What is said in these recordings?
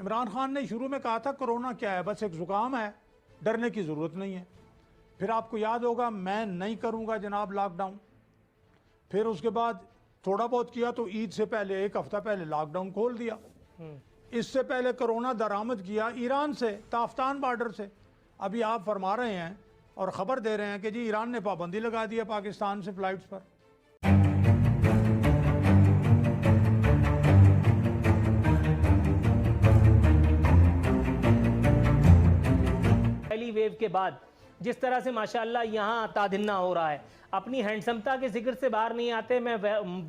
इमरान खान ने शुरू में कहा था कोरोना क्या है, बस एक जुकाम है, डरने की ज़रूरत नहीं है। फिर आपको याद होगा मैं नहीं करूँगा जनाब लॉकडाउन। फिर उसके बाद थोड़ा बहुत किया तो ईद से पहले एक हफ्ता पहले लॉकडाउन खोल दिया। इससे पहले कोरोना दरामद किया ईरान से, ताफ्तान बॉर्डर से। अभी आप फरमा रहे हैं और ख़बर दे रहे हैं कि जी ईरान ने पाबंदी लगा दी है पाकिस्तान से फ्लाइट्स पर। पहली वेव के बाद जिस तरह से माशाल्लाह यहाँ तादिन्ना हो रहा है, अपनी हैंडसमता के जिक्र से बाहर नहीं आते। मैं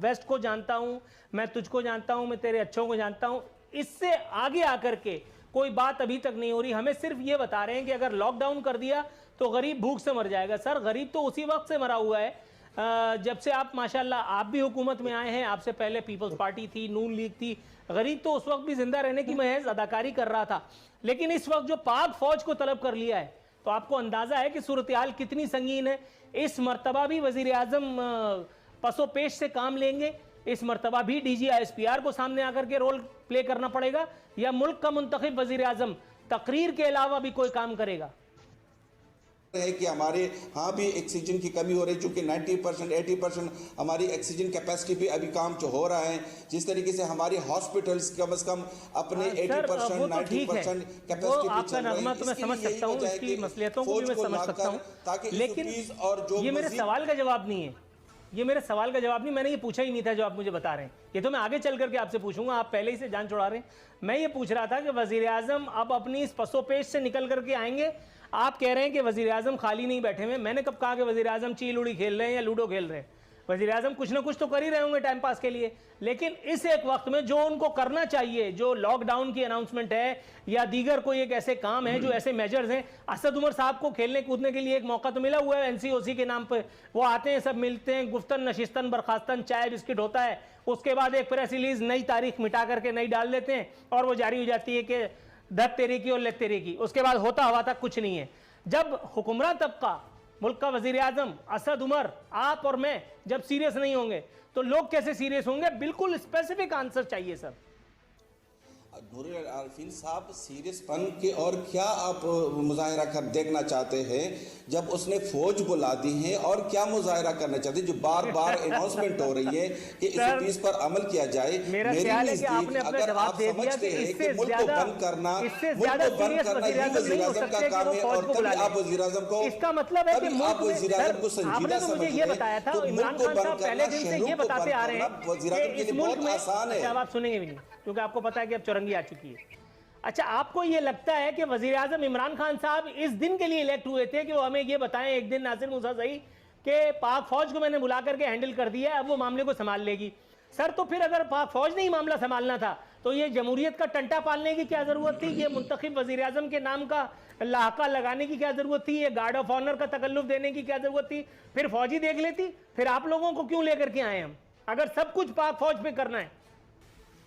वेस्ट को जानता हूँ, मैं तुझको जानता हूँ, मैं तेरे अच्छों को जानता हूँ। इससे आगे आकर के कोई बात अभी तक नहीं हो रही। हमें सिर्फ ये बता रहे हैं कि अगर लॉकडाउन कर दिया तो गरीब भूख से मर जाएगा। सर गरीब तो उसी वक्त से मरा हुआ है जब से आप माशाल्लाह आप भी हुकूमत में आए हैं। आपसे पहले पीपल्स पार्टी थी, नून लीग थी। गरीब तो उस वक्त भी जिंदा रहने की महज अदाकारी कर रहा था, लेकिन इस वक्त जो पाक फौज को तलब कर लिया है तो आपको अंदाजा है कि सूरत हाल कितनी संगीन है। इस मर्तबा भी वजीर आजम पसोपेश से काम लेंगे, इस मर्तबा भी DGISPR को सामने आकर के रोल प्ले करना पड़ेगा, या मुल्क का मुंतखब वजीर आजम तकरीर के अलावा भी कोई काम करेगा? है कि हमारे यहाँ भी ऑक्सीजन की कमी हो रही है, चूँकि 90% 80% हमारी ऑक्सीजन कैपेसिटी भी अभी काम जो हो रहा है। जिस तरीके से हमारी हॉस्पिटल्स कम से कम अपने 80% 90% कैपेसिटी पे चल रही है। तो मैं समझ सकता हूँ, इसकी मसलियतों को भी मैं समझ सकता हूँ, लेकिन ये मेरे सवाल का जवाब नहीं है। ये मेरे सवाल का जवाब नहीं, मैंने ये पूछा ही नहीं था जो आप मुझे बता रहे हैं। ये तो मैं आगे चल करके आपसे पूछूंगा, आप पहले ही से जान छुड़ा रहे हैं। मैं ये पूछ रहा था कि वजीर आजम अब अपनी इस पसोपेश से निकल करके आएंगे। आप कह रहे हैं कि वजीर आजम खाली नहीं बैठे हुए। मैंने कब कहा कि वजीर आजम चील उड़ी खेल रहे हैं या लूडो खेल रहे हैं? वजीर आजम कुछ ना कुछ तो कर ही रहे होंगे टाइम पास के लिए, लेकिन इस एक वक्त में जो उनको करना चाहिए, जो लॉकडाउन की अनाउंसमेंट है या दीगर कोई एक ऐसे काम है, जो ऐसे मेजर्स हैं। असद उमर साहब को खेलने कूदने के लिए एक मौका तो मिला हुआ है NCOC के नाम पर। वो आते हैं, सब मिलते हैं, गुफ्तन नशिस्तन बर्खास्तन चाय बिस्किट होता है, उसके बाद एक प्रेस रिलीज नई तारीख मिटा करके नई डाल देते हैं और वो जारी हो जाती है कि धत तेरे की और लत तेरे की। उसके बाद होता हवा तक कुछ नहीं है। जब हुक्मरान तबका, मुल्क का वजीर आजम असद उमर, आप और मैं जब सीरियस नहीं होंगे तो लोग कैसे सीरियस होंगे? बिल्कुल स्पेसिफिक आंसर चाहिए सर। नूरुल आरिफीन साहब, सीरियसपन के और क्या आप मुजाहिरा कर देखना चाहते हैं जब उसने फौज बुला दी है, और क्या मुजाहिरा करना चाहते हैं जो बार बार अनाउंसमेंट हो रही है कि इस चीज पर अमल किया जाए? मेरा ख्याल है कि आपने अपना जवाब दे दिया कि इससे ज्यादा वजीर आजम का काम है, और तभी आप वजीर आजम को, इसका मतलब है कि आप वजीर आजम को संजीदा समझ ये बताया था। इमरान खान साहब पहले दिन से ये बताते आ रहे हैं वजीर आजम के लिए बहुत आसान है। आप सुनेंगे भी नहीं क्योंकि आपको पता है कि अब चुरंगी आ चुकी है। अच्छा, आपको ये लगता है कि वजीर आजम इमरान खान साहब इस दिन के लिए इलेक्ट हुए थे कि वो हमें ये बताएं एक दिन, नासिर मूसा सही, कि पाक फौज को मैंने बुला करके हैंडल कर दिया है, अब वो मामले को संभाल लेगी? सर तो फिर अगर पाक फौज ने ही मामला संभालना था तो ये जमहूरियत का टंटा पालने की क्या जरूरत थी? ये मुंतखब वजीर आजम के नाम का लाहका लगाने की क्या जरूरत थी? ये गार्ड ऑफ ऑनर का तकल्लुफ देने की क्या जरूरत थी? फिर फौजी देख लेती। फिर आप लोगों को क्यों लेकर के आए हम, अगर सब कुछ पाक फौज पे करना है?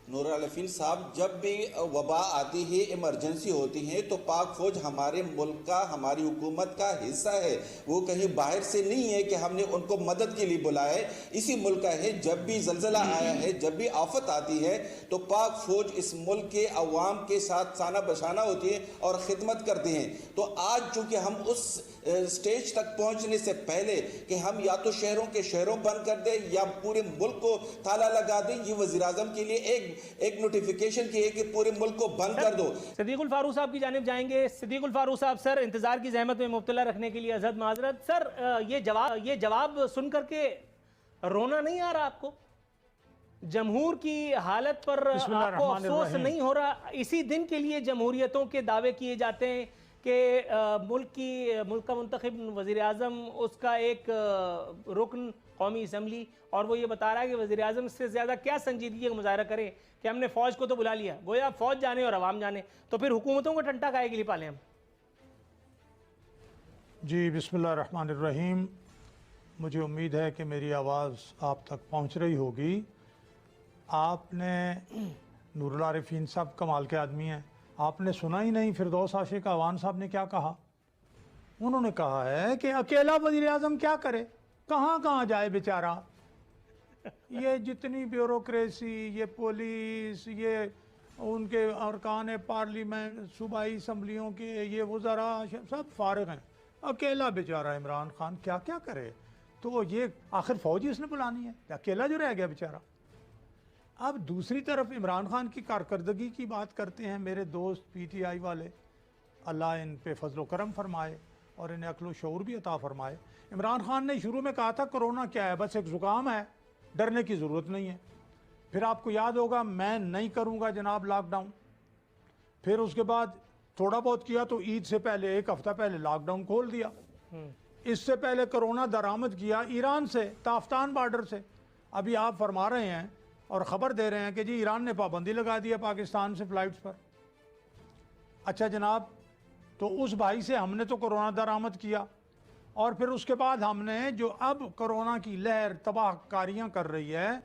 नूरुल आरिफीन साहब, जब भी वबा आती है, इमरजेंसी होती है, तो पाक फौज हमारे मुल्क का, हमारी हुकूमत का हिस्सा है। वो कहीं बाहर से नहीं है कि हमने उनको मदद के लिए बुलाया है, इसी मुल्क का है। जब भी जलजला आया है, जब भी आफत आती है, तो पाक फौज इस मुल्क के अवाम के साथ साना बशाना होती है और खिदमत करते हैं। तो आज चूंकि हम उस स्टेज तक पहुंचने से पहले कि हम या तो शहरों के शहरों बंद कर दें या पूरे मुल्क को ताला लगा दें, ये वज़ीर आज़म के लिए एक नोटिफिकेशन की है कि पूरे मुल्क को बंद कर दो। सिद्दीकुल फारूक साहब की जानिब जाएंगे। सिद्दीकुल फारूक साहब, सर इंतजार की जहमत में मुब्तला रखने के लिए अज़हद माजरत। सर ये जवाब सुन करके रोना नहीं आ रहा आपको? जमहूर की हालत पर आपको अफसोस नहीं हो रहा? इसी दिन के लिए जमहूरियतों के दावे किए जाते हैं कि मुल्क का मुंतखब वज़ीर आज़म, उसका एक रुकन कौमी असम्बली, और वो ये बता रहा है कि वज़ीर आज़म से ज़्यादा क्या संजीदगी का मुजाहरा करें कि हमने फ़ौज को तो बुला लिया। गोया फ़ौज जाने और अवाम जाने, तो फिर हुकूमतों को टंटा काहे के लिए पालें हम? जी बिस्मिल्लाहिर्रहमानिर्रहीम। मुझे उम्मीद है कि मेरी आवाज़ आप तक पहुंच रही होगी। आपने नूरुल आरिफीन साहब कमाल के आदमी हैं, आपने सुना ही नहीं फिरदौस आशिक अवान साहब ने क्या कहा। उन्होंने कहा है कि अकेला वज़ीर आज़म क्या करे, कहाँ कहाँ जाए बेचारा। ये जितनी ब्यूरोक्रेसी, ये पुलिस, ये उनके अरकान पार्लियामेंट, सूबाई असम्बलियों के ये वज़रा सब फारिग हैं, अकेला बेचारा इमरान खान क्या क्या करे। तो ये आखिर फौज ही उसने बुलानी है, अकेला जो रह गया बेचारा। अब दूसरी तरफ इमरान खान की कारकर्दगी की बात करते हैं मेरे दोस्त PTI वाले, अल्लाह इन पे फजलो करम फरमाए और इन्हें अक्ल शऊर भी अता फरमाए। इमरान खान ने शुरू में कहा था कोरोना क्या है, बस एक ज़ुकाम है, डरने की ज़रूरत नहीं है। फिर आपको याद होगा मैं नहीं करूँगा जनाब लॉकडाउन। फिर उसके बाद थोड़ा बहुत किया तो ईद से पहले 1 हफ्ता पहले लॉकडाउन खोल दिया। इससे पहले कोरोना दरामद किया ईरान से, ताफ्तान बॉर्डर से। अभी आप फरमा रहे हैं और ख़बर दे रहे हैं कि जी ईरान ने पाबंदी लगा दी है पाकिस्तान से फ़्लाइट्स पर। अच्छा जनाब, तो उस भाई से हमने तो कोरोना दरामद किया और फिर उसके बाद हमने जो अब कोरोना की लहर तबाहकारियाँ कर रही है,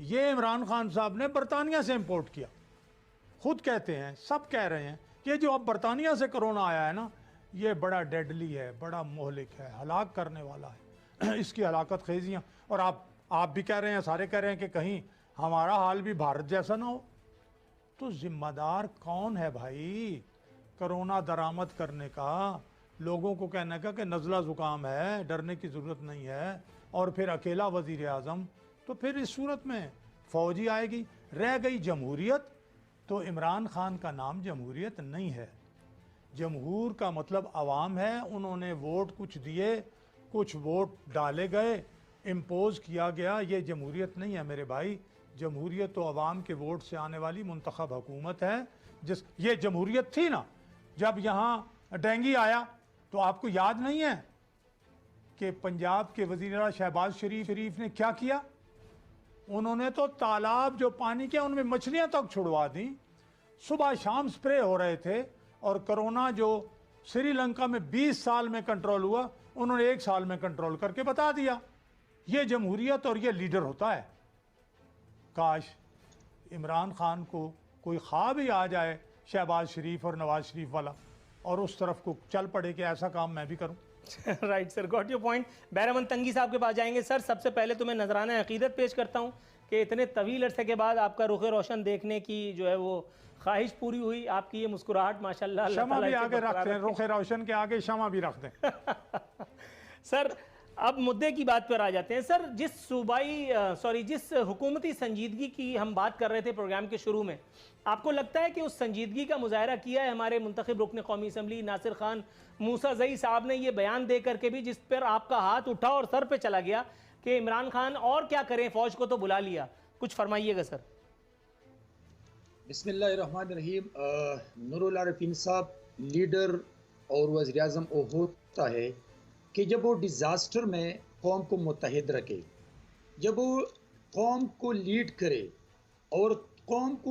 ये इमरान खान साहब ने बरतानिया से इंपोर्ट किया। खुद कहते हैं, सब कह रहे हैं कि जो अब बरतानिया से कोरोना आया है ना, ये बड़ा डेडली है, बड़ा मोहलिक है, हलाक करने वाला है। इसकी हलाकत खेजियाँ, और आप भी कह रहे हैं, सारे कह रहे हैं कि कहीं हमारा हाल भी भारत जैसा ना हो। तो जिम्मेदार कौन है भाई कोरोना दरामद करने का, लोगों को कहने का कि नज़ला ज़ुकाम है, डरने की ज़रूरत नहीं है, और फिर अकेला वज़ीर आज़म। तो फिर इस सूरत में फ़ौजी आएगी। रह गई जमहूरियत, तो इमरान खान का नाम जमहूरियत नहीं है। जमहूर का मतलब अवाम है, उन्होंने वोट कुछ दिए, कुछ वोट डाले गए, इम्पोज़ किया गया, ये जमहूरियत नहीं है मेरे भाई। जमहूरियत तो अवाम के वोट से आने वाली मुंतखब हुकूमत है। ये जमहूरियत थी ना, जब यहाँ डेंगू आया तो आपको याद नहीं है कि पंजाब के वज़ीर शहबाज शरीफ ने क्या किया? उन्होंने तो तालाब जो पानी के उनमें मछलियां तक छुड़वा दी, सुबह शाम स्प्रे हो रहे थे। और कोरोना जो श्रीलंका में 20 साल में कंट्रोल हुआ, उन्होंने 1 साल में कंट्रोल करके बता दिया। ये जमहूरियत और ये लीडर होता है। काश इमरान खान को कोई ख्वाब ही आ जाए शहबाज शरीफ और नवाज शरीफ वाला, और उस तरफ को चल पड़े कि ऐसा काम मैं भी करूं। Right sir, got your point. बैरमन तंगी साहब के पास जाएंगे। सर, सबसे पहले तो मैं नजराना अकीदत पेश करता हूं कि इतने तवील अरसे के बाद आपका रुख रोशन देखने की जो है वो ख्वाहिश पूरी हुई। आपकी ये मुस्कुराहट माशाल्लाह, शमा भी आगे रखते हैं, रुख रोशन के आगे शमा भी रख दें। सर, अब मुद्दे की बात पर आ जाते हैं। सर, जिस हुकूमती संजीदगी की हम बात कर रहे थे प्रोग्राम के शुरू में, आपको लगता है कि उस संजीदगी का मुजाहरा किया है हमारे मुंतखब रुकन कौमी असम्बली नासिर खान मूसाज़ई साहब ने, ये बयान दे करके भी, जिस पर आपका हाथ उठा और सर पे चला गया कि इमरान खान और क्या करें, फौज को तो बुला लिया। कुछ फरमाइएगा सर। बिस्मिल्लाहिर्रहमानिर्रहीम। नूरुल आरिफीन साहब, लीडर और वज़ीर आज़म वो होता है कि जब वो डिज़ास्टर में कौम को मुत्तहिद रखे, जब वो कौम को लीड करे और कौम को